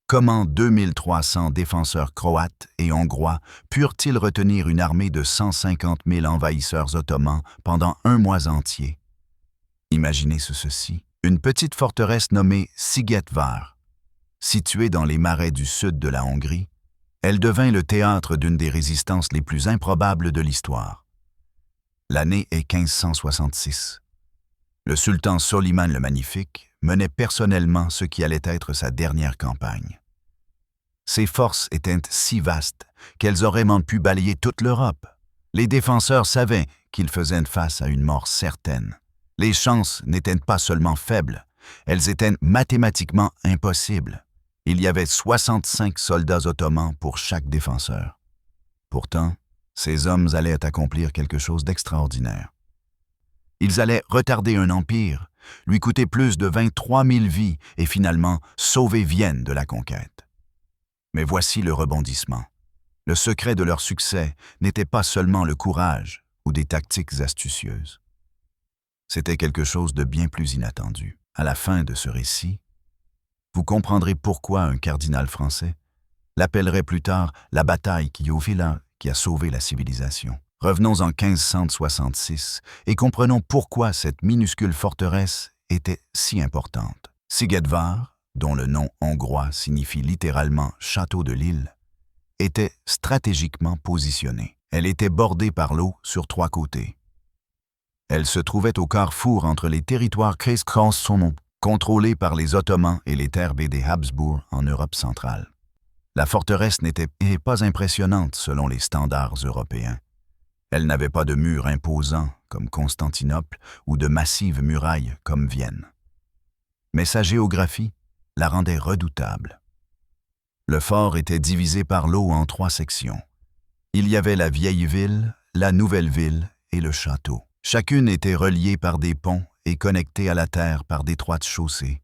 Comment 2300 défenseurs croates et hongrois purent-ils retenir une armée de 150 000 envahisseurs ottomans pendant un mois entier? Imaginez ceci. Une petite forteresse nommée Szigetvár, située dans les marais du sud de la Hongrie, elle devint le théâtre d'une des résistances les plus improbables de l'histoire. L'année est 1566. Le sultan Soliman le Magnifique menait personnellement ce qui allait être sa dernière campagne. Ses forces étaient si vastes qu'elles auraient même pu balayer toute l'Europe. Les défenseurs savaient qu'ils faisaient face à une mort certaine. Les chances n'étaient pas seulement faibles, elles étaient mathématiquement impossibles. Il y avait 65 soldats ottomans pour chaque défenseur. Pourtant, ces hommes allaient accomplir quelque chose d'extraordinaire. Ils allaient retarder un empire, lui coûter plus de 23 000 vies et finalement sauver Vienne de la conquête. Mais voici le rebondissement. Le secret de leur succès n'était pas seulement le courage ou des tactiques astucieuses. C'était quelque chose de bien plus inattendu. À la fin de ce récit, vous comprendrez pourquoi un cardinal français l'appellerait plus tard la bataille qui a sauvé la civilisation. Revenons en 1566 et comprenons pourquoi cette minuscule forteresse était si importante. Szigetvár, dont le nom hongrois signifie littéralement « château de l'île », était stratégiquement positionnée. Elle était bordée par l'eau sur 3 côtés. Elle se trouvait au carrefour entre les territoires contrôlés par les Ottomans et les terres des Habsbourg en Europe centrale. La forteresse n'était pas impressionnante selon les standards européens. Elle n'avait pas de murs imposants comme Constantinople ou de massives murailles comme Vienne. Mais sa géographie la rendait redoutable. Le fort était divisé par l'eau en 3 sections. Il y avait la vieille ville, la nouvelle ville et le château. Chacune était reliée par des ponts et connectée à la terre par d'étroites chaussées.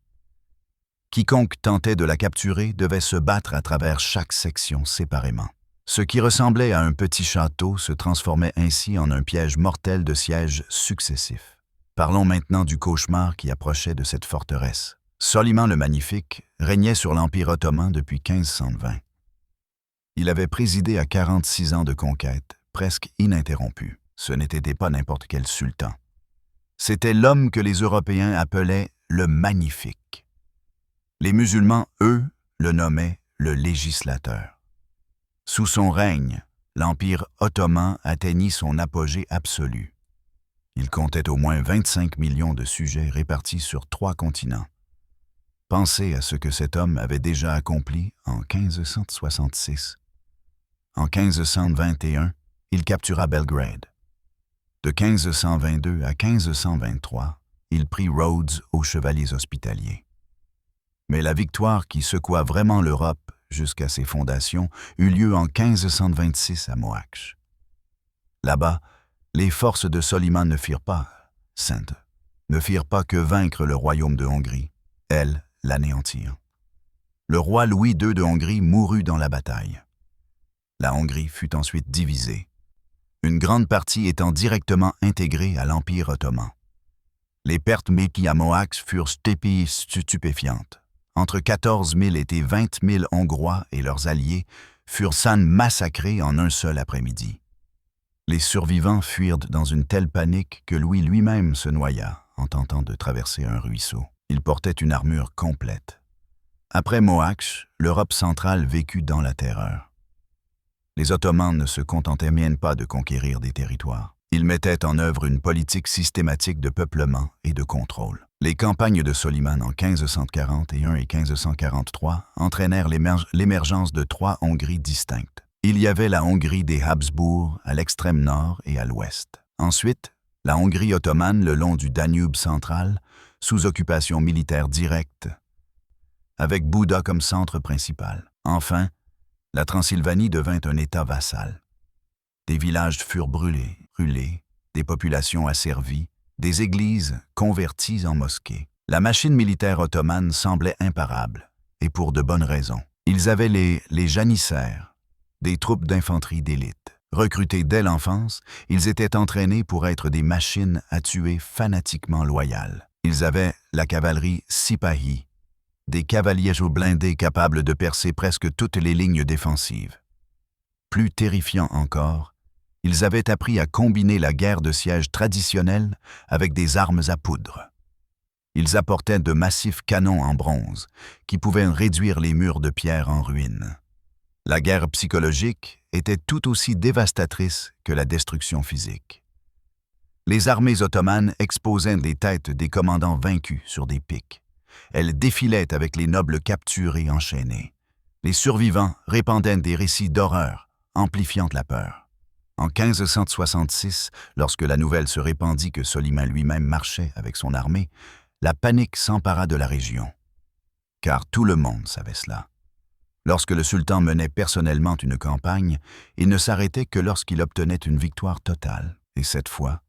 Quiconque tentait de la capturer devait se battre à travers chaque section séparément. Ce qui ressemblait à un petit château se transformait ainsi en un piège mortel de sièges successifs. Parlons maintenant du cauchemar qui approchait de cette forteresse. Soliman le Magnifique régnait sur l'Empire ottoman depuis 1520. Il avait présidé à 46 ans de conquête, presque ininterrompue. Ce n'était pas n'importe quel sultan. C'était l'homme que les Européens appelaient le Magnifique. Les musulmans, eux, le nommaient le législateur. Sous son règne, l'Empire ottoman atteignit son apogée absolu. Il comptait au moins 25 millions de sujets répartis sur 3 continents. Pensez à ce que cet homme avait déjà accompli en 1566. En 1521, il captura Belgrade. De 1522 à 1523, il prit Rhodes aux chevaliers hospitaliers. Mais la victoire qui secoua vraiment l'Europe jusqu'à ses fondations eut lieu en 1526 à Mohács. Là-bas, les forces de Soliman ne firent pas que vaincre le royaume de Hongrie, elles l'anéantirent. Le roi Louis II de Hongrie mourut dans la bataille. La Hongrie fut ensuite divisée, une grande partie étant directement intégrée à l'Empire ottoman. Les pertes méquies à Mohács furent stupéfiantes. Entre 14 000 et 20 000 Hongrois et leurs alliés furent massacrés en un seul après-midi. Les survivants fuirent dans une telle panique que Louis lui-même se noya en tentant de traverser un ruisseau. Il portait une armure complète. Après Mohács, l'Europe centrale vécut dans la terreur. Les Ottomans ne se contentaient même pas de conquérir des territoires. Ils mettaient en œuvre une politique systématique de peuplement et de contrôle. Les campagnes de Soliman en 1541 et 1543 entraînèrent l'émergence de 3 Hongries distinctes. Il y avait la Hongrie des Habsbourg à l'extrême nord et à l'ouest. Ensuite, la Hongrie ottomane le long du Danube central, sous occupation militaire directe, avec Bouda comme centre principal. Enfin, la Transylvanie devint un État vassal. Des villages furent brûlés, des populations asservies, des églises converties en mosquées. La machine militaire ottomane semblait imparable, et pour de bonnes raisons. Ils avaient les janissaires, des troupes d'infanterie d'élite. Recrutés dès l'enfance, ils étaient entraînés pour être des machines à tuer fanatiquement loyales. Ils avaient la cavalerie Sipahi, des cavaliers blindés capables de percer presque toutes les lignes défensives. Plus terrifiant encore, ils avaient appris à combiner la guerre de siège traditionnelle avec des armes à poudre. Ils apportaient de massifs canons en bronze qui pouvaient réduire les murs de pierre en ruine. La guerre psychologique était tout aussi dévastatrice que la destruction physique. Les armées ottomanes exposaient les têtes des commandants vaincus sur des pics. Elles défilaient avec les nobles capturés enchaînés. Les survivants répandaient des récits d'horreur, amplifiant la peur. En 1566, lorsque la nouvelle se répandit que Soliman lui-même marchait avec son armée, la panique s'empara de la région. Car tout le monde savait cela. Lorsque le sultan menait personnellement une campagne, il ne s'arrêtait que lorsqu'il obtenait une victoire totale. Et cette fois,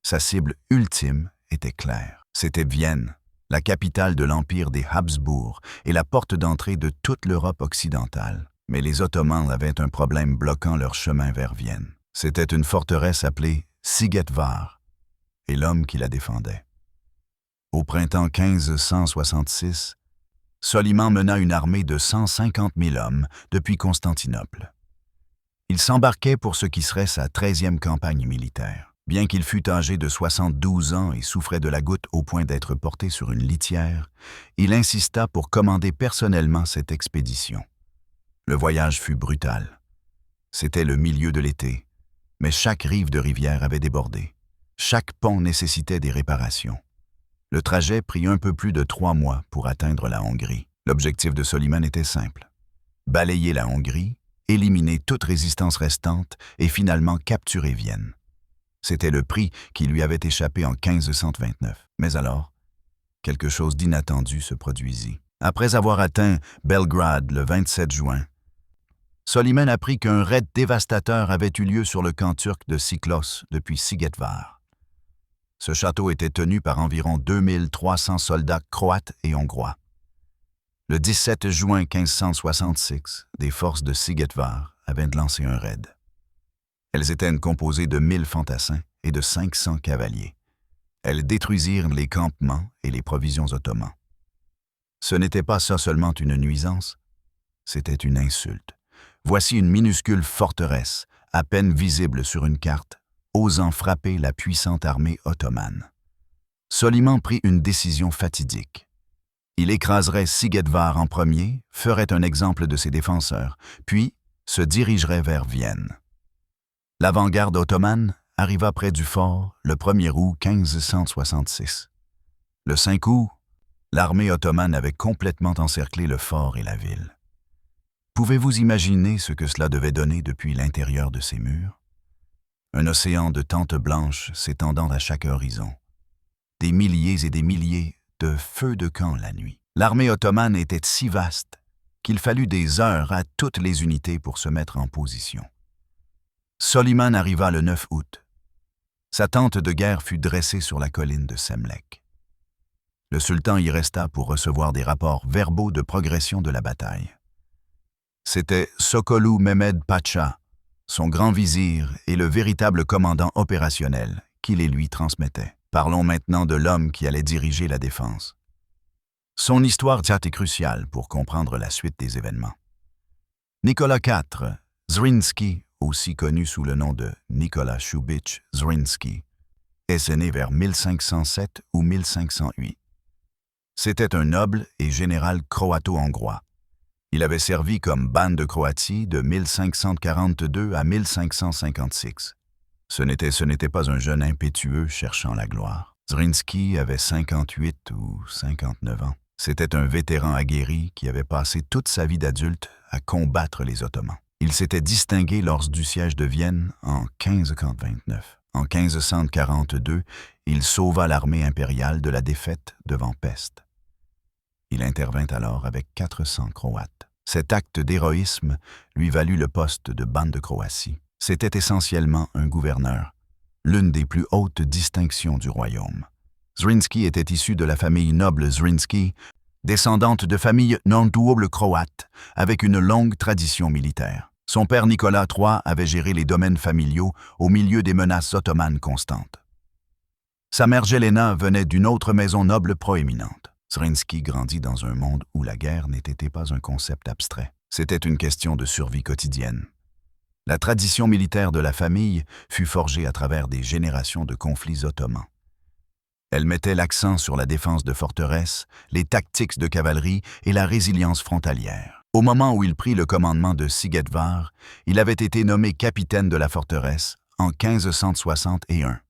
sa cible ultime était claire. C'était Vienne, la capitale de l'empire des Habsbourg et la porte d'entrée de toute l'Europe occidentale. Mais les Ottomans avaient un problème bloquant leur chemin vers Vienne. C'était une forteresse appelée Szigetvar et l'homme qui la défendait. Au printemps 1566, Soliman mena une armée de 150 000 hommes depuis Constantinople. Il s'embarquait pour ce qui serait sa 13e campagne militaire. Bien qu'il fût âgé de 72 ans et souffrait de la goutte au point d'être porté sur une litière, il insista pour commander personnellement cette expédition. Le voyage fut brutal. C'était le milieu de l'été, mais chaque rive de rivière avait débordé. Chaque pont nécessitait des réparations. Le trajet prit un peu plus de 3 mois pour atteindre la Hongrie. L'objectif de Soliman était simple: balayer la Hongrie, éliminer toute résistance restante et finalement capturer Vienne. C'était le prix qui lui avait échappé en 1529. Mais alors, quelque chose d'inattendu se produisit. Après avoir atteint Belgrade le 27 juin, Soliman apprit qu'un raid dévastateur avait eu lieu sur le camp turc de Siklos depuis Szigetvar. Ce château était tenu par environ 2300 soldats croates et hongrois. Le 17 juin 1566, des forces de Szigetvar avaient lancé un raid. Elles étaient composées de 1000 fantassins et de 500 cavaliers. Elles détruisirent les campements et les provisions ottomans. Ce n'était pas ça seulement une nuisance, c'était une insulte. Voici une minuscule forteresse, à peine visible sur une carte, osant frapper la puissante armée ottomane. Soliman prit une décision fatidique. Il écraserait Szigetvar en premier, ferait un exemple de ses défenseurs, puis se dirigerait vers Vienne. L'avant-garde ottomane arriva près du fort le 1er août 1566. Le 5 août, l'armée ottomane avait complètement encerclé le fort et la ville. Pouvez-vous imaginer ce que cela devait donner depuis l'intérieur de ces murs? Un océan de tentes blanches s'étendant à chaque horizon. Des milliers et des milliers de feux de camp la nuit. L'armée ottomane était si vaste qu'il fallut des heures à toutes les unités pour se mettre en position. Soliman arriva le 9 août. Sa tente de guerre fut dressée sur la colline de Semlek. Le sultan y resta pour recevoir des rapports verbaux de progression de la bataille. C'était Sokollu Mehmed Pacha, son grand vizir et le véritable commandant opérationnel, qui les lui transmettait. Parlons maintenant de l'homme qui allait diriger la défense. Son histoire est cruciale pour comprendre la suite des événements. Nicolas IV Zrinski, aussi connu sous le nom de Nicolas Shubich Zrinski, est né vers 1507 ou 1508. C'était un noble et général croato-hongrois. Il avait servi comme ban de Croatie de 1542 à 1556. Ce n'était pas un jeune impétueux cherchant la gloire. Zrinski avait 58 ou 59 ans. C'était un vétéran aguerri qui avait passé toute sa vie d'adulte à combattre les Ottomans. Il s'était distingué lors du siège de Vienne en 1529. En 1542, il sauva l'armée impériale de la défaite devant Pest. Il intervint alors avec 400 Croates. Cet acte d'héroïsme lui valut le poste de ban de Croatie. C'était essentiellement un gouverneur, l'une des plus hautes distinctions du royaume. Zrinski était issu de la famille noble Zrinski, descendante de familles non-doubles croates, avec une longue tradition militaire. Son père Nicolas III avait géré les domaines familiaux au milieu des menaces ottomanes constantes. Sa mère Jelena venait d'une autre maison noble proéminente. Zrinski grandit dans un monde où la guerre n'était pas un concept abstrait. C'était une question de survie quotidienne. La tradition militaire de la famille fut forgée à travers des générations de conflits ottomans. Elle mettait l'accent sur la défense de forteresses, les tactiques de cavalerie et la résilience frontalière. Au moment où il prit le commandement de Sigetvar, il avait été nommé capitaine de la forteresse en 1561.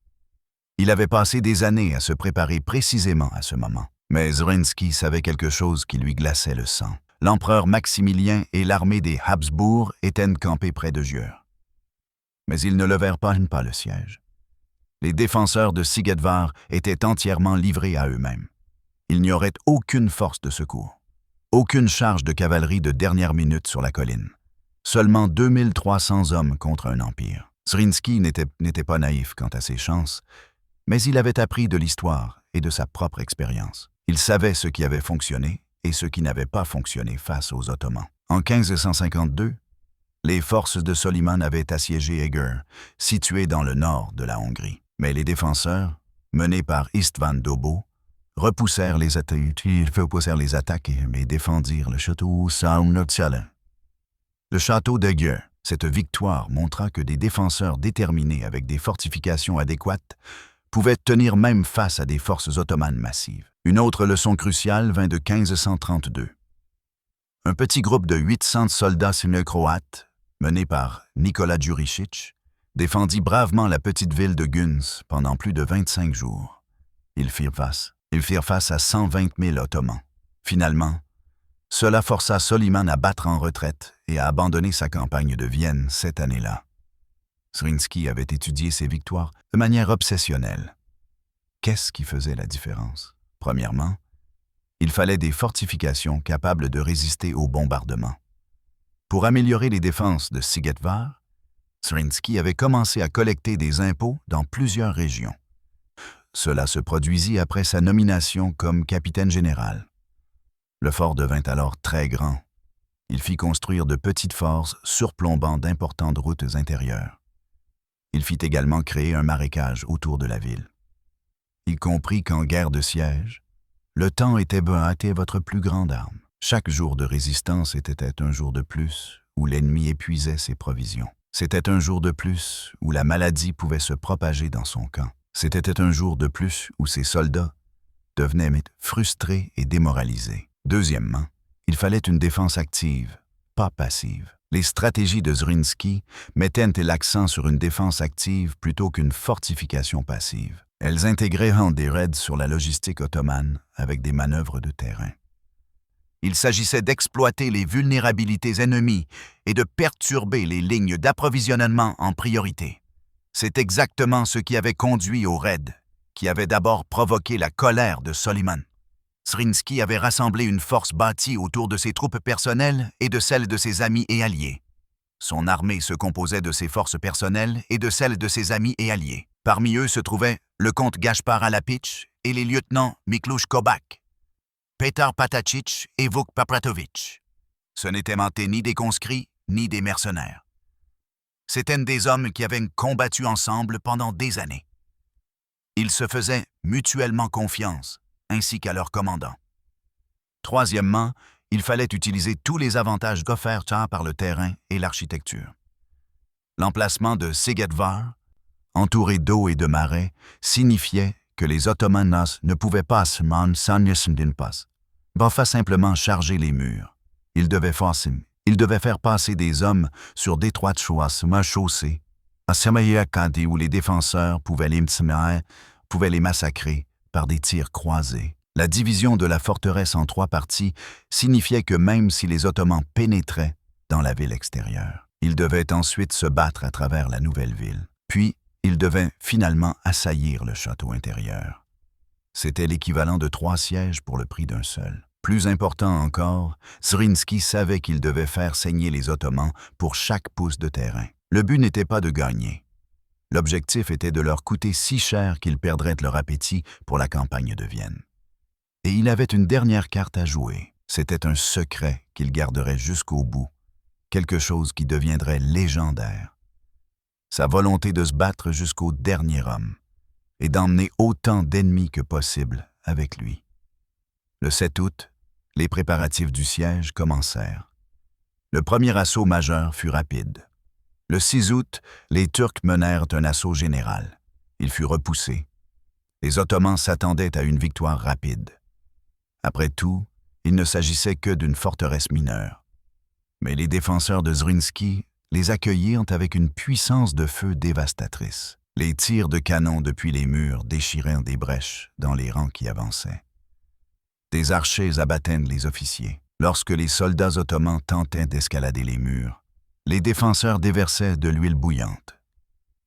Il avait passé des années à se préparer précisément à ce moment. Mais Zrinski savait quelque chose qui lui glaçait le sang. L'empereur Maximilien et l'armée des Habsbourg étaient campés près de Győr. Mais ils ne levèrent pas le siège. Les défenseurs de Sigetvar étaient entièrement livrés à eux-mêmes. Il n'y aurait aucune force de secours, aucune charge de cavalerie de dernière minute sur la colline. Seulement 2300 hommes contre un empire. Zrinski n'était pas naïf quant à ses chances, mais il avait appris de l'histoire et de sa propre expérience. Il savait ce qui avait fonctionné et ce qui n'avait pas fonctionné face aux Ottomans. En 1552, les forces de Soliman avaient assiégé Eger, situé dans le nord de la Hongrie. Mais les défenseurs, menés par István Dobó, repoussèrent les attaques et défendirent le château Saunottiala. Le château d'Eger. Cette victoire montra que des défenseurs déterminés avec des fortifications adéquates pouvaient tenir même face à des forces ottomanes massives. Une autre leçon cruciale vint de 1532. Un petit groupe de 800 soldats sénio-croates, mené par Nikola Đurišić, défendit bravement la petite ville de Gunz pendant plus de 25 jours. Ils firent face à 120 000 Ottomans. Finalement, cela força Soliman à battre en retraite et à abandonner sa campagne de Vienne cette année-là. Zrinski avait étudié ses victoires de manière obsessionnelle. Qu'est-ce qui faisait la différence? Premièrement, il fallait des fortifications capables de résister aux bombardements. Pour améliorer les défenses de Sigetvar, Zrinski avait commencé à collecter des impôts dans plusieurs régions. Cela se produisit après sa nomination comme capitaine général. Le fort devint alors très grand. Il fit construire de petites forts surplombant d'importantes routes intérieures. Il fit également créer un marécage autour de la ville. Il comprit qu'en guerre de siège, le temps était votre plus grande arme. Chaque jour de résistance était un jour de plus où l'ennemi épuisait ses provisions. C'était un jour de plus où la maladie pouvait se propager dans son camp. C'était un jour de plus où ses soldats devenaient frustrés et démoralisés. Deuxièmement, il fallait une défense active, pas passive. Les stratégies de Zrinski mettaient l'accent sur une défense active plutôt qu'une fortification passive. Elles intégraient des raids sur la logistique ottomane avec des manœuvres de terrain. Il s'agissait d'exploiter les vulnérabilités ennemies et de perturber les lignes d'approvisionnement en priorité. C'est exactement ce qui avait conduit au raid, qui avait d'abord provoqué la colère de Soliman. Zrinski avait rassemblé une force bâtie autour de ses troupes personnelles et de celles de ses amis et alliés. Son armée se composait de ses forces personnelles et de celles de ses amis et alliés. Parmi eux se trouvaient le comte Gaspar Alapitch et les lieutenants Miklusz Kobak, Petar Patacic et Vuk Papratovic. Ce n'étaient ni des conscrits ni des mercenaires. C'étaient des hommes qui avaient combattu ensemble pendant des années. Ils se faisaient mutuellement confiance, ainsi qu'à leur commandant. Troisièmement, il fallait utiliser tous les avantages offerts par le terrain et l'architecture. L'emplacement de Sigetvar, entouré d'eau et de marais, signifiait que les Ottomans ne pouvaient pas simplement charger les murs. Ils devaient faire passer des hommes sur d'étroites chaussées, où les défenseurs pouvaient les massacrer par des tirs croisés. La division de la forteresse en 3 parties signifiait que même si les Ottomans pénétraient dans la ville extérieure, ils devaient ensuite se battre à travers la nouvelle ville. Puis, ils devaient finalement assaillir le château intérieur. C'était l'équivalent de 3 sièges pour le prix d'un seul. Plus important encore, Zrinski savait qu'il devait faire saigner les Ottomans pour chaque pouce de terrain. Le but n'était pas de gagner. L'objectif était de leur coûter si cher qu'ils perdraient leur appétit pour la campagne de Vienne. Et il avait une dernière carte à jouer. C'était un secret qu'il garderait jusqu'au bout, quelque chose qui deviendrait légendaire. Sa volonté de se battre jusqu'au dernier homme et d'emmener autant d'ennemis que possible avec lui. Le 7 août, les préparatifs du siège commencèrent. Le premier assaut majeur fut rapide. Le 6 août, les Turcs menèrent un assaut général. Il fut repoussé. Les Ottomans s'attendaient à une victoire rapide. Après tout, il ne s'agissait que d'une forteresse mineure. Mais les défenseurs de Zrinski les accueillirent avec une puissance de feu dévastatrice. Les tirs de canon depuis les murs déchirèrent des brèches dans les rangs qui avançaient. Des archers abattaient les officiers. Lorsque les soldats ottomans tentaient d'escalader les murs, les défenseurs déversaient de l'huile bouillante.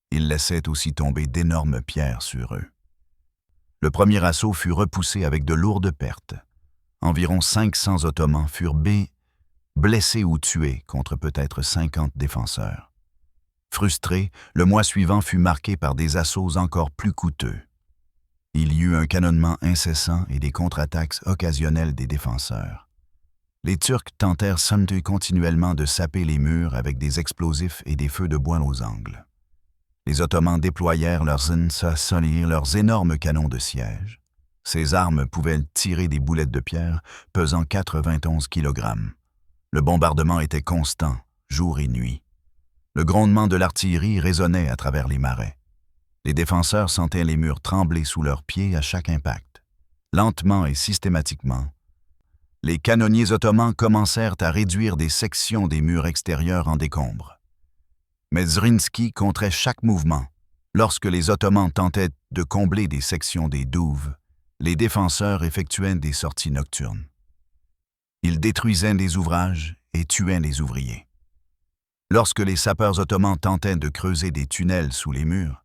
Ils laissaient aussi tomber d'énormes pierres sur eux. Le premier assaut fut repoussé avec de lourdes pertes. Environ 500 Ottomans furent blessés ou tués contre peut-être 50 défenseurs. Frustré, le mois suivant fut marqué par des assauts encore plus coûteux. Il y eut un canonnement incessant et des contre-attaques occasionnelles des défenseurs. Les Turcs tentèrent continuellement de saper les murs avec des explosifs et des feux de bois aux angles. Les Ottomans déployèrent leurs énormes canons de siège. Ces armes pouvaient tirer des boulettes de pierre pesant 91 kg. Le bombardement était constant, jour et nuit. Le grondement de l'artillerie résonnait à travers les marais. Les défenseurs sentaient les murs trembler sous leurs pieds à chaque impact. Lentement et systématiquement, les canonniers ottomans commencèrent à réduire des sections des murs extérieurs en décombres. Mais Zrinski comptait chaque mouvement. Lorsque les Ottomans tentaient de combler des sections des douves, les défenseurs effectuaient des sorties nocturnes. Ils détruisaient des ouvrages et tuaient les ouvriers. Lorsque les sapeurs ottomans tentaient de creuser des tunnels sous les murs,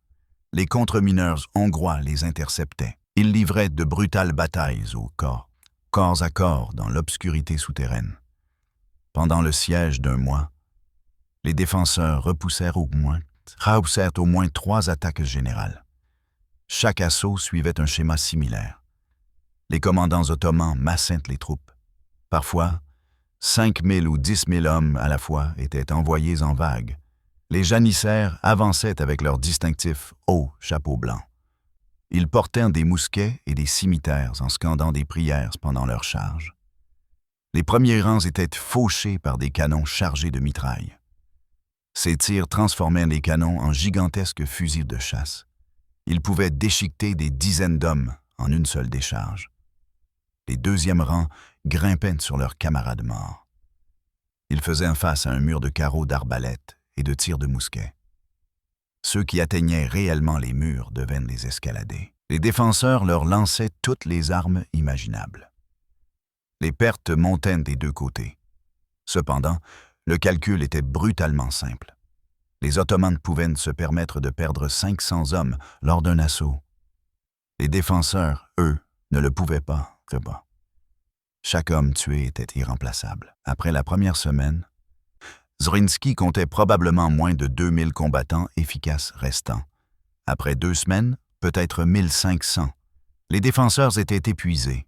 les contre-mineurs hongrois les interceptaient. Ils livraient de brutales batailles au corps à corps dans l'obscurité souterraine. Pendant le siège d'1 mois, les défenseurs repoussèrent au moins 3 attaques générales. Chaque assaut suivait un schéma similaire. Les commandants ottomans massaient les troupes. Parfois, 5 000 ou 10 000 hommes à la fois étaient envoyés en vagues. Les janissaires avançaient avec leurs distinctifs hauts chapeaux blancs. Ils portaient des mousquets et des cimitères en scandant des prières pendant leur charge. Les premiers rangs étaient fauchés par des canons chargés de mitraille. Ces tirs transformaient les canons en gigantesques fusils de chasse. Ils pouvaient déchiqueter des dizaines d'hommes en une seule décharge. Les deuxièmes rangs grimpaient sur leurs camarades morts. Ils faisaient face à un mur de carreaux d'arbalètes et de tirs de mousquets. Ceux qui atteignaient réellement les murs devaient les escalader. Les défenseurs leur lançaient toutes les armes imaginables. Les pertes montaient des deux côtés. Cependant, le calcul était brutalement simple. Les Ottomans pouvaient se permettre de perdre 500 hommes lors d'un assaut. Les défenseurs, eux, ne le pouvaient pas. Chaque homme tué était irremplaçable. Après la première semaine, Zrinski comptait probablement moins de 2000 combattants efficaces restants. Après 2 semaines, peut-être 1500. Les défenseurs étaient épuisés.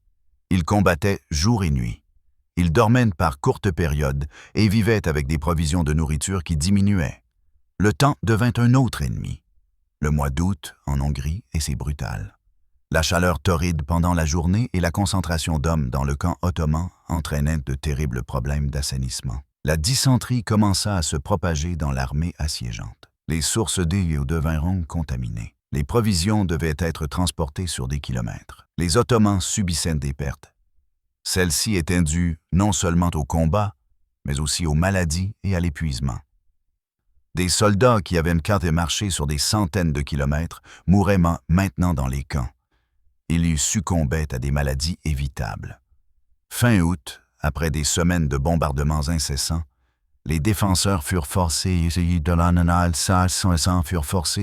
Ils combattaient jour et nuit. Ils dormaient par courtes périodes et vivaient avec des provisions de nourriture qui diminuaient. Le temps devint un autre ennemi. Le mois d'août, en Hongrie, et c'est brutal. La chaleur torride pendant la journée et la concentration d'hommes dans le camp ottoman entraînaient de terribles problèmes d'assainissement. La dysenterie commença à se propager dans l'armée assiégeante. Les sources d'eau devinrent contaminées. Les provisions devaient être transportées sur des kilomètres. Les Ottomans subissaient des pertes. Celles-ci étaient dues non seulement au combat, mais aussi aux maladies et à l'épuisement. Des soldats qui avaient marché sur des centaines de kilomètres mouraient maintenant dans les camps. Ils y succombaient à des maladies évitables. Fin août, après des semaines de bombardements incessants, les défenseurs furent forcés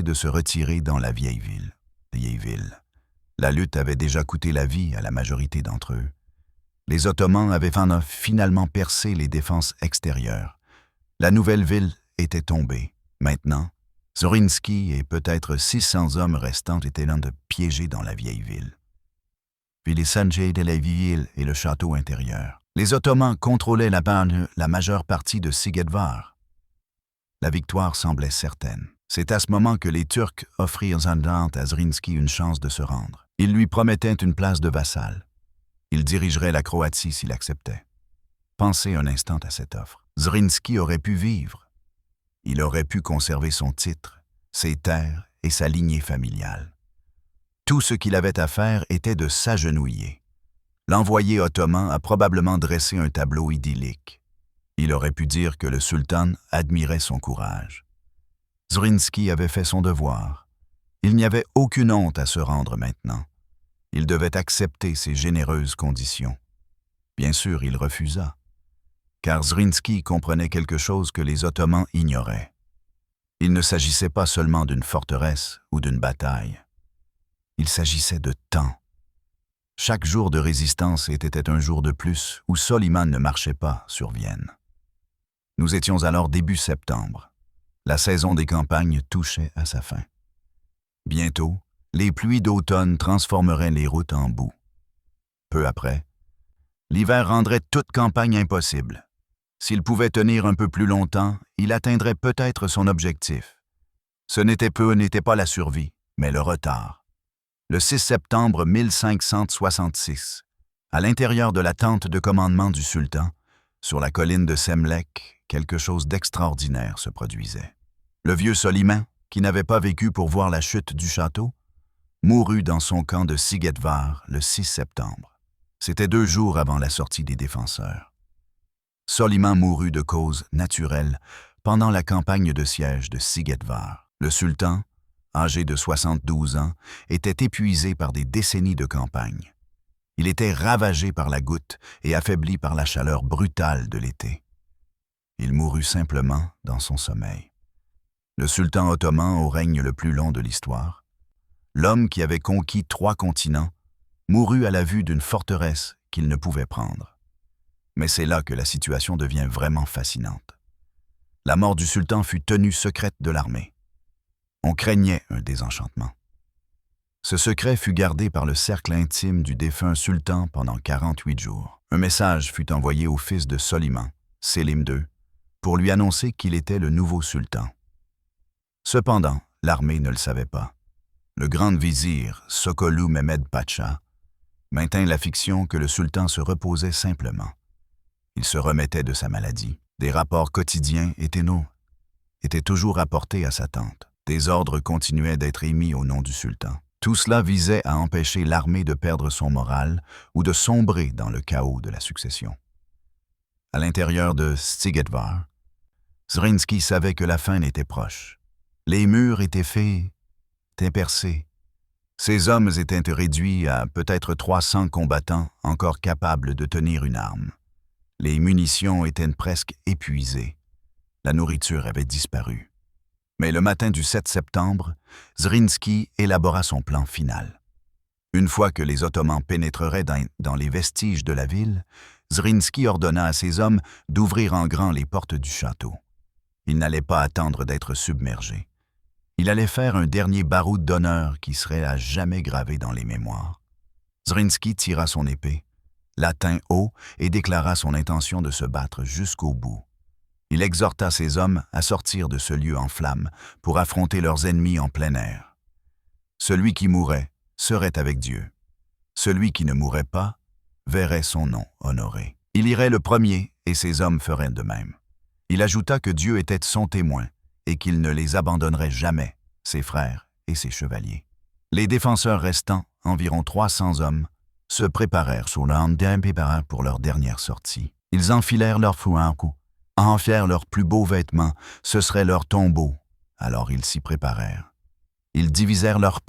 de se retirer dans la vieille ville. La lutte avait déjà coûté la vie à la majorité d'entre eux. Les Ottomans avaient finalement percé les défenses extérieures. La nouvelle ville était tombée. Maintenant, Zrinski et peut-être 600 hommes restants étaient piégés dans la vieille ville. Puis les Sanjay de la ville et le château intérieur. Les Ottomans contrôlaient la majeure partie de Sigedvar. La victoire semblait certaine. C'est à ce moment que les Turcs offrirent à Zrinski une chance de se rendre. Ils lui promettaient une place de vassal. Il dirigerait la Croatie s'il acceptait. Pensez un instant à cette offre. Zrinski aurait pu vivre. Il aurait pu conserver son titre, ses terres et sa lignée familiale. Tout ce qu'il avait à faire était de s'agenouiller. L'envoyé ottoman a probablement dressé un tableau idyllique. Il aurait pu dire que le sultan admirait son courage. Zrinski avait fait son devoir. Il n'y avait aucune honte à se rendre maintenant. Il devait accepter ces généreuses conditions. Bien sûr, il refusa, car Zrinski comprenait quelque chose que les Ottomans ignoraient. Il ne s'agissait pas seulement d'une forteresse ou d'une bataille. Il s'agissait de temps. Chaque jour de résistance était un jour de plus où Soliman ne marchait pas sur Vienne. Nous étions alors début septembre. La saison des campagnes touchait à sa fin. Bientôt, les pluies d'automne transformeraient les routes en boue. Peu après, l'hiver rendrait toute campagne impossible. S'il pouvait tenir un peu plus longtemps, il atteindrait peut-être son objectif. Ce n'était pas la survie, mais le retard. Le 6 septembre 1566, à l'intérieur de la tente de commandement du sultan, sur la colline de Semlek, quelque chose d'extraordinaire se produisait. Le vieux Soliman, qui n'avait pas vécu pour voir la chute du château, mourut dans son camp de Sigetvar le 6 septembre. C'était 2 jours avant la sortie des défenseurs. Soliman mourut de cause naturelle pendant la campagne de siège de Sigetvar. Le sultan, âgé de 72 ans, était épuisé par des décennies de campagne. Il était ravagé par la goutte et affaibli par la chaleur brutale de l'été. Il mourut simplement dans son sommeil. Le sultan ottoman au règne le plus long de l'histoire, l'homme qui avait conquis 3 continents, mourut à la vue d'une forteresse qu'il ne pouvait prendre. Mais c'est là que la situation devient vraiment fascinante. La mort du sultan fut tenue secrète de l'armée. On craignait un désenchantement. Ce secret fut gardé par le cercle intime du défunt sultan pendant 48 jours. Un message fut envoyé au fils de Soliman, Selim II, pour lui annoncer qu'il était le nouveau sultan. Cependant, l'armée ne le savait pas. Le grand vizir, Sokollu Mehmed Pacha, maintint la fiction que le sultan se reposait simplement. Il se remettait de sa maladie. Des rapports quotidiens étaient toujours rapportés à sa tante. Des ordres continuaient d'être émis au nom du sultan. Tout cela visait à empêcher l'armée de perdre son moral ou de sombrer dans le chaos de la succession. À l'intérieur de Sigetvar, Zrinski savait que la fin n'était proche. Les murs étaient percés. Ses hommes étaient réduits à peut-être 300 combattants encore capables de tenir une arme. Les munitions étaient presque épuisées. La nourriture avait disparu. Mais le matin du 7 septembre, Zrinski élabora son plan final. Une fois que les Ottomans pénétreraient dans les vestiges de la ville, Zrinski ordonna à ses hommes d'ouvrir en grand les portes du château. Il n'allait pas attendre d'être submergé. Il allait faire un dernier baroud d'honneur qui serait à jamais gravé dans les mémoires. Zrinski tira son épée, la tint haut et déclara son intention de se battre jusqu'au bout. Il exhorta ses hommes à sortir de ce lieu en flammes pour affronter leurs ennemis en plein air. Celui qui mourrait serait avec Dieu. Celui qui ne mourrait pas verrait son nom honoré. Il irait le premier et ses hommes feraient de même. Il ajouta que Dieu était son témoin et qu'il ne les abandonnerait jamais, ses frères et ses chevaliers. Les défenseurs restants, environ 300 hommes, se préparèrent pour leur dernière sortie. Ils enfilèrent leurs fouarcous, enfièrent leurs plus beaux vêtements, ce serait leur tombeau. Alors ils s'y préparèrent. Ils divisèrent leur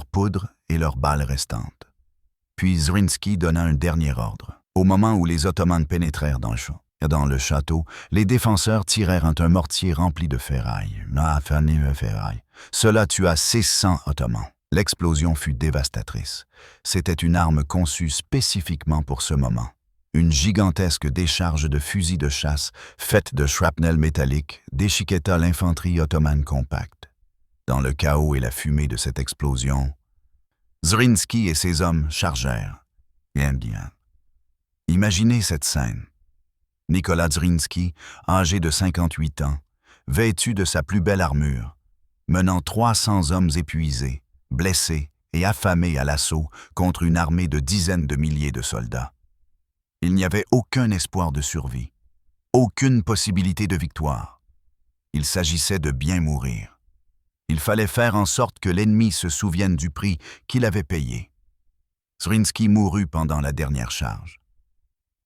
poudre et leurs balles restantes. Puis Zrinski donna un dernier ordre. Au moment où les Ottomans pénétrèrent dans le château, les défenseurs tirèrent un mortier rempli de ferraille. Cela tua 600 Ottomans. L'explosion fut dévastatrice. C'était une arme conçue spécifiquement pour ce moment. Une gigantesque décharge de fusils de chasse, faite de shrapnel métallique, déchiqueta l'infanterie ottomane compacte. Dans le chaos et la fumée de cette explosion, Zrinski et ses hommes chargèrent. Bien. Imaginez cette scène. Nicolas Zrinski, âgé de 58 ans, vêtu de sa plus belle armure, menant 300 hommes épuisés, blessés et affamés à l'assaut contre une armée de dizaines de milliers de soldats. Il n'y avait aucun espoir de survie, aucune possibilité de victoire. Il s'agissait de bien mourir. Il fallait faire en sorte que l'ennemi se souvienne du prix qu'il avait payé. Zrinski mourut pendant la dernière charge.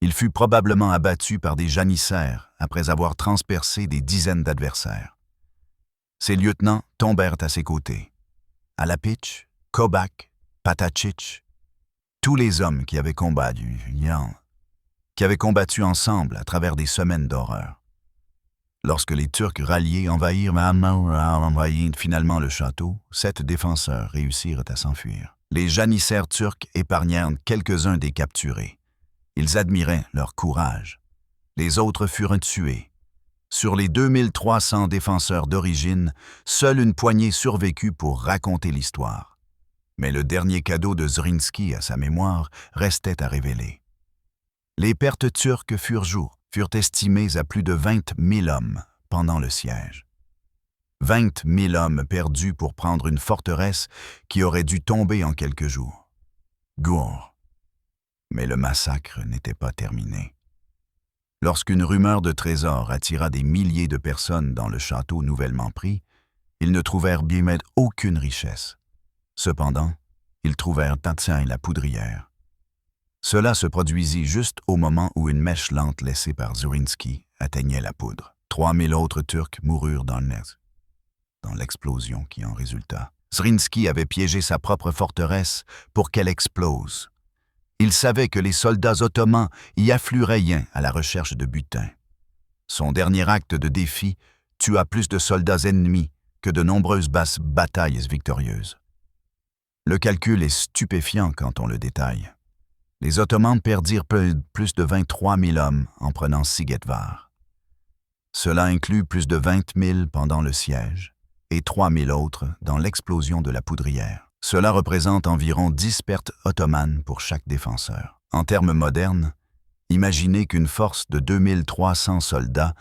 Il fut probablement abattu par des janissaires après avoir transpercé des dizaines d'adversaires. Ses lieutenants tombèrent à ses côtés. Alapitch, Kobak, Patacic, tous les hommes qui avaient combattu ensemble à travers des semaines d'horreur. Lorsque les Turcs ralliés envahirent finalement le château, 7 défenseurs réussirent à s'enfuir. Les janissaires turcs épargnèrent quelques-uns des capturés. Ils admiraient leur courage. Les autres furent tués. Sur les 2300 défenseurs d'origine, seule une poignée survécut pour raconter l'histoire. Mais le dernier cadeau de Zrinski à sa mémoire restait à révéler. Les pertes turques furent estimées à plus de 20 000 hommes pendant le siège. 20 000 hommes perdus pour prendre une forteresse qui aurait dû tomber en quelques jours. Gour. Mais le massacre n'était pas terminé. Lorsqu'une rumeur de trésor attira des milliers de personnes dans le château nouvellement pris, ils ne trouvèrent bien aucune richesse. Cependant, ils trouvèrent Tatsin et la poudrière. Cela se produisit juste au moment où une mèche lente laissée par Zrinski atteignait la poudre. 3000 autres Turcs moururent dans l'explosion qui en résulta. Zrinski avait piégé sa propre forteresse pour qu'elle explose. Il savait que les soldats ottomans y afflueraient à la recherche de butin. Son dernier acte de défi tua plus de soldats ennemis que de nombreuses basses batailles victorieuses. Le calcul est stupéfiant quand on le détaille. Les Ottomans perdirent plus de 23 000 hommes en prenant Szigetvar. Cela inclut plus de 20 000 pendant le siège et 3 000 autres dans l'explosion de la poudrière. Cela représente environ 10 pertes ottomanes pour chaque défenseur. En termes modernes, imaginez qu'une force de 2300 soldats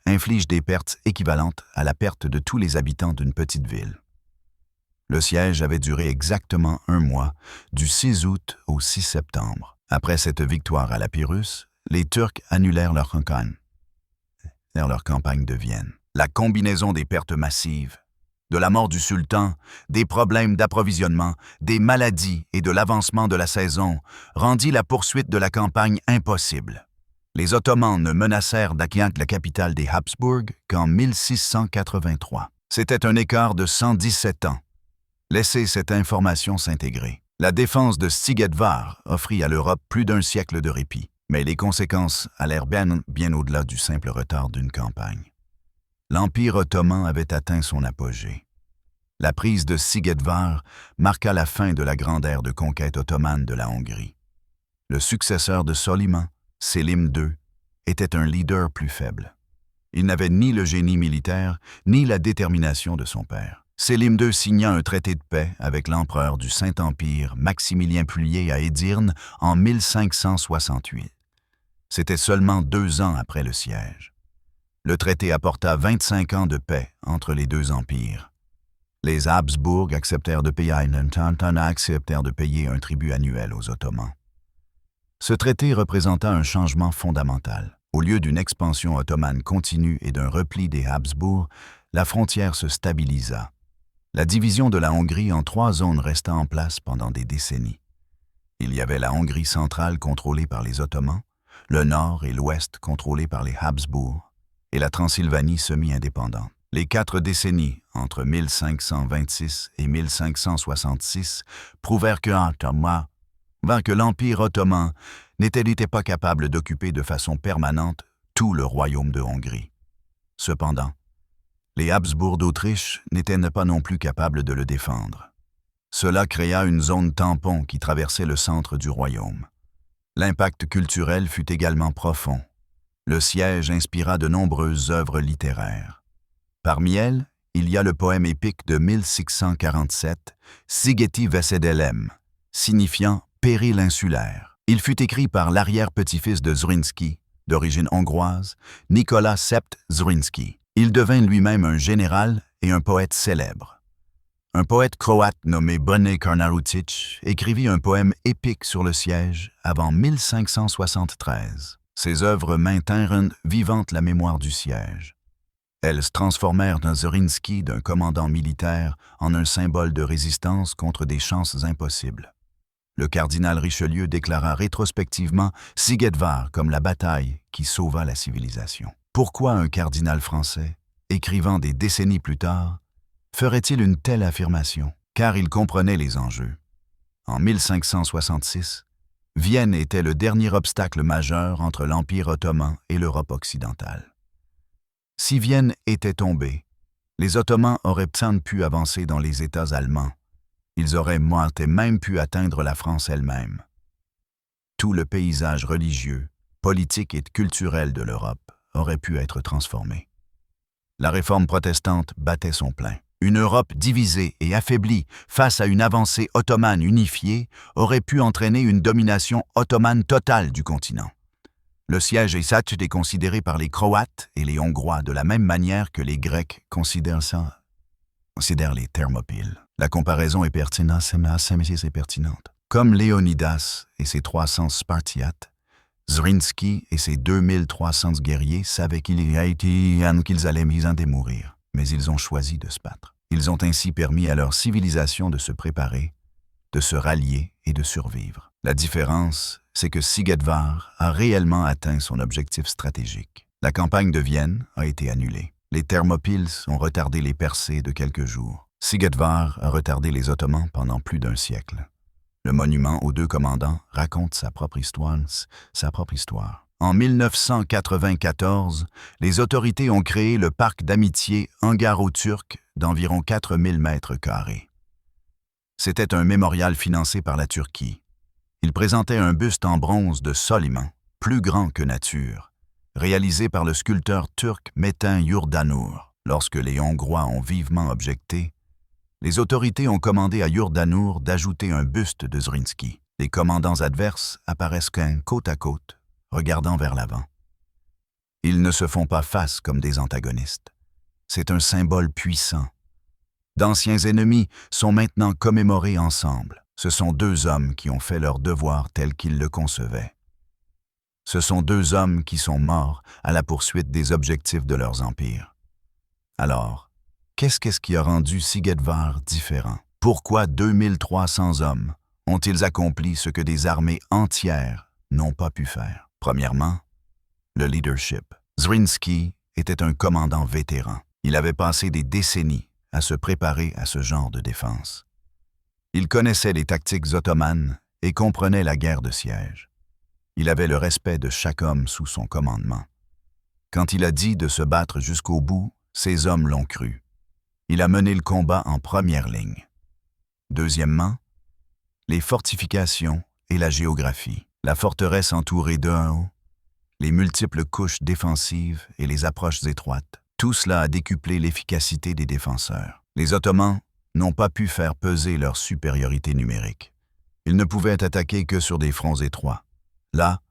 inflige des pertes équivalentes à la perte de tous les habitants d'une petite ville. Le siège avait duré exactement 1 mois, du 6 août au 6 septembre. Après cette victoire à la Pyrrhus, les Turcs annulèrent leur campagne de Vienne. La combinaison des pertes massives, de la mort du sultan, des problèmes d'approvisionnement, des maladies et de l'avancement de la saison rendit la poursuite de la campagne impossible. Les Ottomans ne menacèrent d'acquérir la capitale des Habsbourg qu'en 1683. C'était un écart de 117 ans. Laissez cette information s'intégrer. La défense de Szigetvar offrit à l'Europe plus d'1 siècle de répit, mais les conséquences allèrent bien au-delà du simple retard d'une campagne. L'Empire ottoman avait atteint son apogée. La prise de Szigetvar marqua la fin de la grande ère de conquête ottomane de la Hongrie. Le successeur de Soliman, Sélim II, était un leader plus faible. Il n'avait ni le génie militaire, ni la détermination de son père. Sélim II signa un traité de paix avec l'empereur du Saint-Empire Maximilien Pulier à Édirne en 1568. C'était seulement 2 ans après le siège. Le traité apporta 25 ans de paix entre les 2 empires. Les Habsbourg acceptèrent de payer un tribut annuel aux Ottomans. Ce traité représenta un changement fondamental. Au lieu d'une expansion ottomane continue et d'un repli des Habsbourg, la frontière se stabilisa. La division de la Hongrie en 3 zones resta en place pendant des décennies. Il y avait la Hongrie centrale contrôlée par les Ottomans, le nord et l'ouest contrôlés par les Habsbourg, et la Transylvanie semi-indépendante. Les 4 décennies, entre 1526 et 1566, prouvèrent que l'Empire ottoman n'était pas capable d'occuper de façon permanente tout le royaume de Hongrie. Cependant, les Habsbourg d'Autriche n'étaient pas non plus capables de le défendre. Cela créa une zone tampon qui traversait le centre du royaume. L'impact culturel fut également profond. Le siège inspira de nombreuses œuvres littéraires. Parmi elles, il y a le poème épique de 1647, Szigeti Veszedelem, signifiant « péril insulaire ». Il fut écrit par l'arrière-petit-fils de Zrinski, d'origine hongroise, Nicolas Sept Zrinski. Il devint lui-même un général et un poète célèbre. Un poète croate nommé Bane Karnaručić écrivit un poème épique sur le siège avant 1573. Ses œuvres maintinrent vivante la mémoire du siège. Elles se transformèrent d'un Zrinski, d'un commandant militaire, en un symbole de résistance contre des chances impossibles. Le cardinal Richelieu déclara rétrospectivement Siegedvar comme la bataille qui sauva la civilisation. Pourquoi un cardinal français, écrivant des décennies plus tard, ferait-il une telle affirmation? Car il comprenait les enjeux. En 1566, Vienne était le dernier obstacle majeur entre l'Empire ottoman et l'Europe occidentale. Si Vienne était tombée, les Ottomans auraient sans pu avancer dans les États allemands. Ils auraient même pu atteindre la France elle-même. Tout le paysage religieux, politique et culturel de l'Europe aurait pu être transformé. La réforme protestante battait son plein. Une Europe divisée et affaiblie face à une avancée ottomane unifiée aurait pu entraîner une domination ottomane totale du continent. Le siège est considéré par les Croates et les Hongrois de la même manière que les Grecs considèrent les Thermopyles. La comparaison est pertinente. Comme Léonidas et ses 300 Spartiates, Zrinski et ses 2300 guerriers savaient qu'ils allaient mis en démourir, mais ils ont choisi de se battre. Ils ont ainsi permis à leur civilisation de se préparer, de se rallier et de survivre. La différence, c'est que Siegedvar a réellement atteint son objectif stratégique. La campagne de Vienne a été annulée. Les Thermopyles ont retardé les percées de quelques jours. Siegedvar a retardé les Ottomans pendant plus d'un siècle. Le monument aux deux commandants raconte sa propre histoire. En 1994, les autorités ont créé le parc d'amitié hungaro-turc d'environ 4000 mètres carrés. C'était un mémorial financé par la Turquie. Il présentait un buste en bronze de Soliman, plus grand que nature, réalisé par le sculpteur turc Metin Yurdanur. Lorsque les Hongrois ont vivement objecté, les autorités ont commandé à Yurdanur d'ajouter un buste de Zrinski. Les commandants adverses apparaissent côte à côte, regardant vers l'avant. Ils ne se font pas face comme des antagonistes. C'est un symbole puissant. D'anciens ennemis sont maintenant commémorés ensemble. Ce sont deux hommes qui ont fait leur devoir tel qu'ils le concevaient. Ce sont deux hommes qui sont morts à la poursuite des objectifs de leurs empires. Alors, qu'est-ce qui a rendu Siegedvar différent? Pourquoi 2300 hommes ont-ils accompli ce que des armées entières n'ont pas pu faire? Premièrement, le leadership. Zrinski était un commandant vétéran. Il avait passé des décennies à se préparer à ce genre de défense. Il connaissait les tactiques ottomanes et comprenait la guerre de siège. Il avait le respect de chaque homme sous son commandement. Quand il a dit de se battre jusqu'au bout, ses hommes l'ont cru. Il a mené le combat en première ligne. Deuxièmement, les fortifications et la géographie. La forteresse entourée d'un haut, les multiples couches défensives et les approches étroites. Tout cela a décuplé l'efficacité des défenseurs. Les Ottomans n'ont pas pu faire peser leur supériorité numérique. Ils ne pouvaient attaquer que sur des fronts étroits. Là,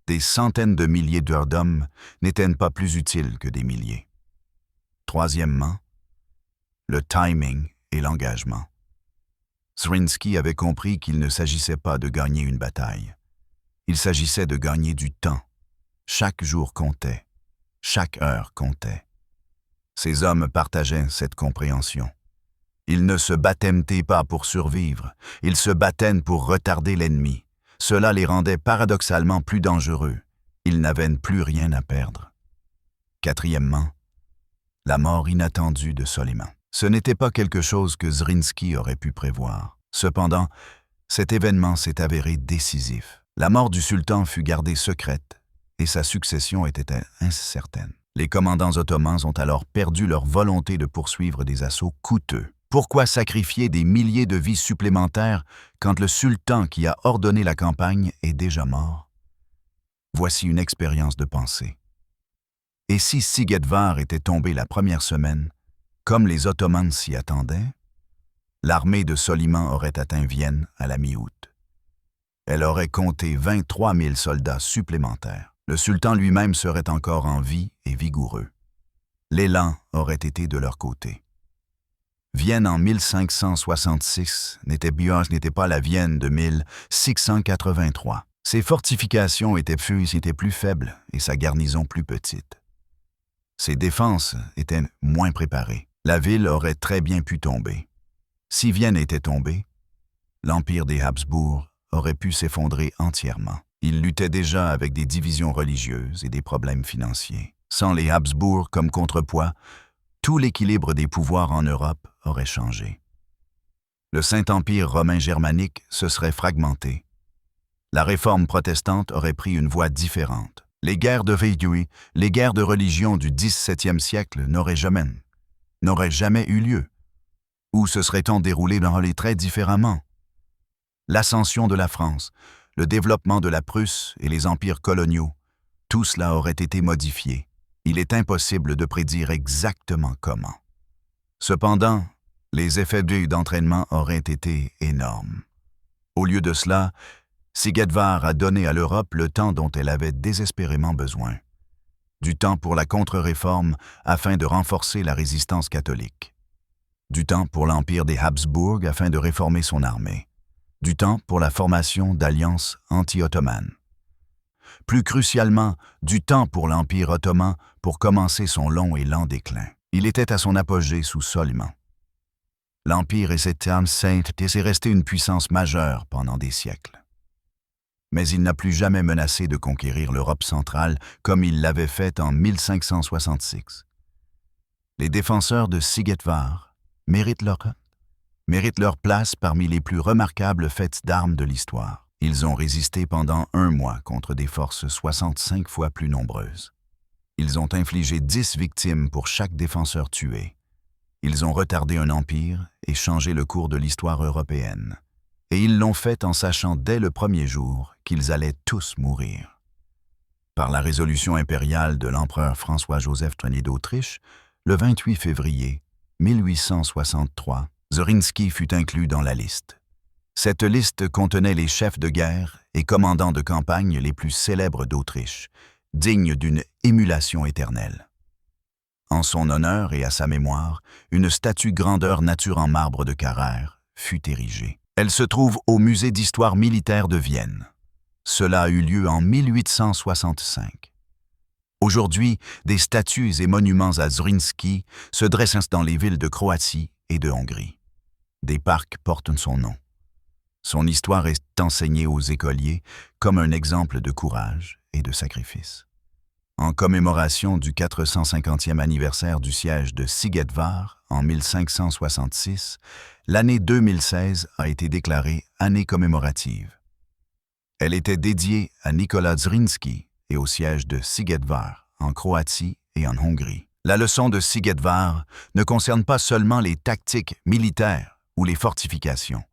des centaines de milliers d'hommes n'étaient pas plus utiles que des milliers. Troisièmement, le timing et l'engagement. Zrinski avait compris qu'il ne s'agissait pas de gagner une bataille. Il s'agissait de gagner du temps. Chaque jour comptait. Chaque heure comptait. Ces hommes partageaient cette compréhension. Ils ne se battaient pas pour survivre, ils se battaient pour retarder l'ennemi. Cela les rendait paradoxalement plus dangereux. Ils n'avaient plus rien à perdre. Quatrièmement, la mort inattendue de Soliman. Ce n'était pas quelque chose que Zrinski aurait pu prévoir. Cependant, cet événement s'est avéré décisif. La mort du sultan fut gardée secrète et sa succession était incertaine. Les commandants ottomans ont alors perdu leur volonté de poursuivre des assauts coûteux. Pourquoi sacrifier des milliers de vies supplémentaires quand le sultan qui a ordonné la campagne est déjà mort? Voici une expérience de pensée. Et si Siegedvar était tombé la première semaine, comme les Ottomans s'y attendaient, l'armée de Soliman aurait atteint Vienne à la mi-août. Elle aurait compté 23 000 soldats supplémentaires. Le sultan lui-même serait encore en vie et vigoureux. L'élan aurait été de leur côté. Vienne en 1566 n'était pas la Vienne de 1683. Ses fortifications étaient plus faibles et sa garnison plus petite. Ses défenses étaient moins préparées. La ville aurait très bien pu tomber. Si Vienne était tombée, l'empire des Habsbourg aurait pu s'effondrer entièrement. Il luttait déjà avec des divisions religieuses et des problèmes financiers. Sans les Habsbourg comme contrepoids, tout l'équilibre des pouvoirs en Europe aurait changé. Le Saint-Empire romain germanique se serait fragmenté. La réforme protestante aurait pris une voie différente. Les guerres de les guerres de religion du XVIIe siècle n'auraient jamais eu lieu. Ou se serait-on déroulé dans les traits différemment? L'ascension de la France, le développement de la Prusse et les empires coloniaux, tout cela aurait été modifié. Il est impossible de prédire exactement comment. Cependant, les effets d'entraînement auraient été énormes. Au lieu de cela, Siegedvar a donné à l'Europe le temps dont elle avait désespérément besoin. Du temps pour la contre-réforme afin de renforcer la résistance catholique. Du temps pour l'Empire des Habsbourg afin de réformer son armée. Du temps pour la formation d'alliances anti-ottomanes. Plus crucialement, du temps pour l'Empire ottoman pour commencer son long et lent déclin. Il était à son apogée sous Soliman. L'Empire est resté une puissance majeure pendant des siècles. Mais il n'a plus jamais menacé de conquérir l'Europe centrale comme il l'avait fait en 1566. Les défenseurs de Siegedvar méritent leur place parmi les plus remarquables fêtes d'armes de l'histoire. Ils ont résisté pendant 1 mois contre des forces 65 fois plus nombreuses. Ils ont infligé 10 victimes pour chaque défenseur tué. Ils ont retardé un empire et changé le cours de l'histoire européenne. Et ils l'ont fait en sachant dès le premier jour qu'ils allaient tous mourir. Par la résolution impériale de l'empereur François-Joseph Ier d'Autriche, le 28 février 1863, Zrinski fut inclus dans la liste. Cette liste contenait les chefs de guerre et commandants de campagne les plus célèbres d'Autriche, dignes d'une émulation éternelle. En son honneur et à sa mémoire, une statue grandeur nature en marbre de Carrère fut érigée. Elle se trouve au Musée d'histoire militaire de Vienne. Cela a eu lieu en 1865. Aujourd'hui, des statues et monuments à Zrinski se dressent dans les villes de Croatie et de Hongrie. Des parcs portent son nom. Son histoire est enseignée aux écoliers comme un exemple de courage et de sacrifice. En commémoration du 450e anniversaire du siège de Siegedvar en 1566, l'année 2016 a été déclarée année commémorative. Elle était dédiée à Nicolas Zrinski et au siège de Siegedvar en Croatie et en Hongrie. La leçon de Siegedvar ne concerne pas seulement les tactiques militaires ou les fortifications.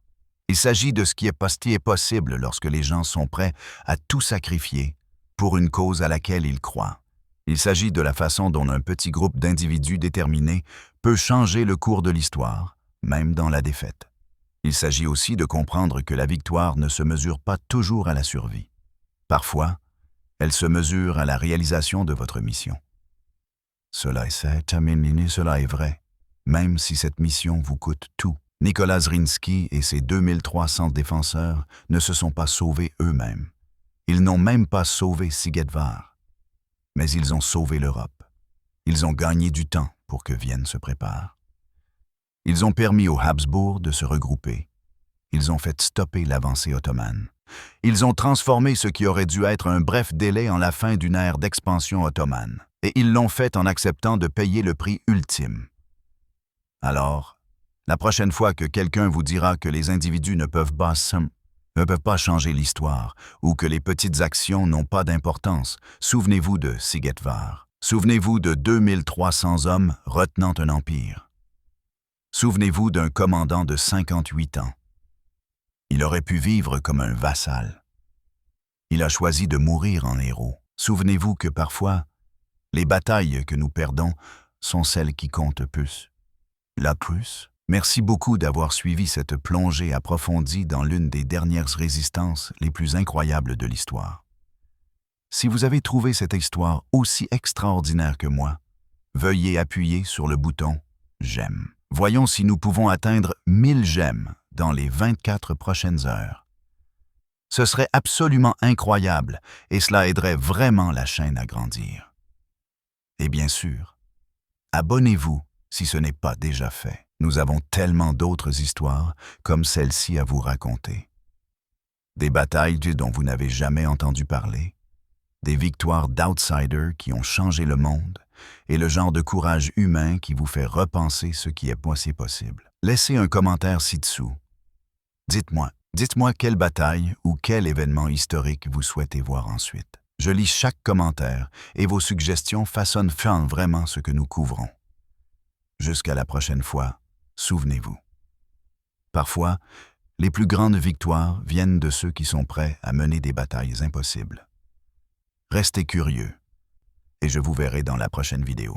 Il s'agit de ce qui est possible lorsque les gens sont prêts à tout sacrifier pour une cause à laquelle ils croient. Il s'agit de la façon dont un petit groupe d'individus déterminés peut changer le cours de l'histoire, même dans la défaite. Il s'agit aussi de comprendre que la victoire ne se mesure pas toujours à la survie. Parfois, elle se mesure à la réalisation de votre mission. Cela est vrai, même si cette mission vous coûte tout. Nicolas Zrinski et ses 2300 défenseurs ne se sont pas sauvés eux-mêmes. Ils n'ont même pas sauvé Siegedvar. Mais ils ont sauvé l'Europe. Ils ont gagné du temps pour que Vienne se prépare. Ils ont permis aux Habsbourg de se regrouper. Ils ont fait stopper l'avancée ottomane. Ils ont transformé ce qui aurait dû être un bref délai en la fin d'une ère d'expansion ottomane. Et ils l'ont fait en acceptant de payer le prix ultime. Alors, la prochaine fois que quelqu'un vous dira que les individus ne peuvent pas changer l'histoire ou que les petites actions n'ont pas d'importance, souvenez-vous de Siegedvar. Souvenez-vous de 2300 hommes retenant un empire. Souvenez-vous d'un commandant de 58 ans. Il aurait pu vivre comme un vassal. Il a choisi de mourir en héros. Souvenez-vous que parfois, les batailles que nous perdons sont celles qui comptent plus. La Prusse. Merci beaucoup d'avoir suivi cette plongée approfondie dans l'une des dernières résistances les plus incroyables de l'histoire. Si vous avez trouvé cette histoire aussi extraordinaire que moi, veuillez appuyer sur le bouton « J'aime ». Voyons si nous pouvons atteindre 1000 gemmes dans les 24 prochaines heures. Ce serait absolument incroyable et cela aiderait vraiment la chaîne à grandir. Et bien sûr, abonnez-vous si ce n'est pas déjà fait. Nous avons tellement d'autres histoires comme celle-ci à vous raconter. Des batailles dont vous n'avez jamais entendu parler, des victoires d'outsiders qui ont changé le monde et le genre de courage humain qui vous fait repenser ce qui est possible. Laissez un commentaire ci-dessous. Dites-moi quelle bataille ou quel événement historique vous souhaitez voir ensuite. Je lis chaque commentaire et vos suggestions façonnent vraiment ce que nous couvrons. Jusqu'à la prochaine fois, souvenez-vous. Parfois, les plus grandes victoires viennent de ceux qui sont prêts à mener des batailles impossibles. Restez curieux et je vous verrai dans la prochaine vidéo.